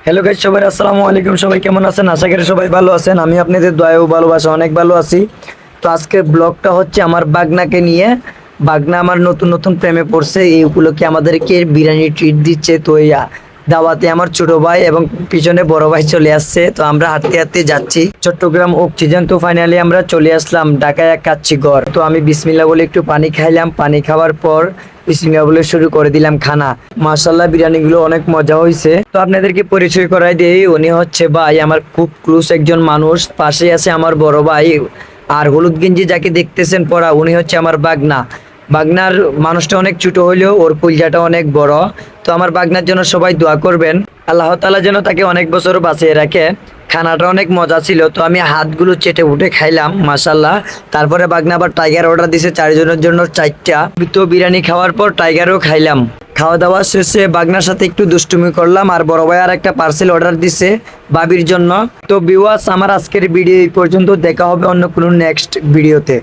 Hello guys, সবাই আসসালামু আলাইকুম। সবাই কেমন আছেন? আশা করি সবাই ভালো আছেন। আমি আপনাদের দয়া ও ভালোবাসা অনেক ভালো আছি। তো আজকের ব্লগটা হচ্ছে আমার বাগনাকে নিয়ে। বাগনা আমার নতুন নতুন প্রেমে পড়ছে, এই উপলক্ষে আমাদেরকে বিরিয়ানি ট্রিট দিচ্ছে। তো এই দাওয়াতে আমার ছোট ভাই এবং পিছনে বড় ভাই চলে আসছে। তো আমরা হাঁটতে হাঁটতে যাচ্ছি চট্টগ্রাম অক্সিজেন। তো ফাইনালি আমরা চলে আসলাম ঢাকায় এক কাচ্চি ঘর। তো আমি বিসমিল্লাহ বলে একটু পানি খাইলাম। পানি খাওয়ার পর বিসমিল্লাহ বলে শুরু করে দিলাম খানা। মাশাআল্লাহ, বিরিয়ানিগুলো অনেক মজা হয়েছে। তো আপনাদেরকে পরিচয় করাই দিই, উনি হচ্ছে ভাই আমার খুব ক্লোজ একজন মানুষ। পাশে আছে আমার বড় ভাই, আর হলুদ গেঞ্জি যাকে দেখতেছেন পরা, উনি হচ্ছে আমার বাগনা। বাগনার মানুষটা অনেক ছোট হইলেও ওর কলজাটা অনেক বড়। তো আমার বাগনার জন্য সবাই দোয়া করবেন, আল্লাহ তাআলা যেন তাকে অনেক বছর বাঁচিয়ে রাখে। খানাটা অনেক মজা ছিল। তো আমি হাতগুলো চেটে উঠে খাইলাম মাশাল্লাহ। তারপরে বাগনা আবার টাইগার অর্ডার দিছে 4 জনের জন্য 4টা। তো বিরিয়ানি খাওয়ার পর টাইগারও খাইলাম। খাওয়া দাওয়া শেষে বাগনার সাথে একটু দুষ্টুমি করলাম, আর বড় ভাই আর একটা পার্সেল অর্ডার দিছে বাবির জন্য। তো ভিউয়ার্স, আমার আজকের ভিডিও এই পর্যন্ত। দেখা হবে অন্য কোনো নেক্সট ভিডিওতে।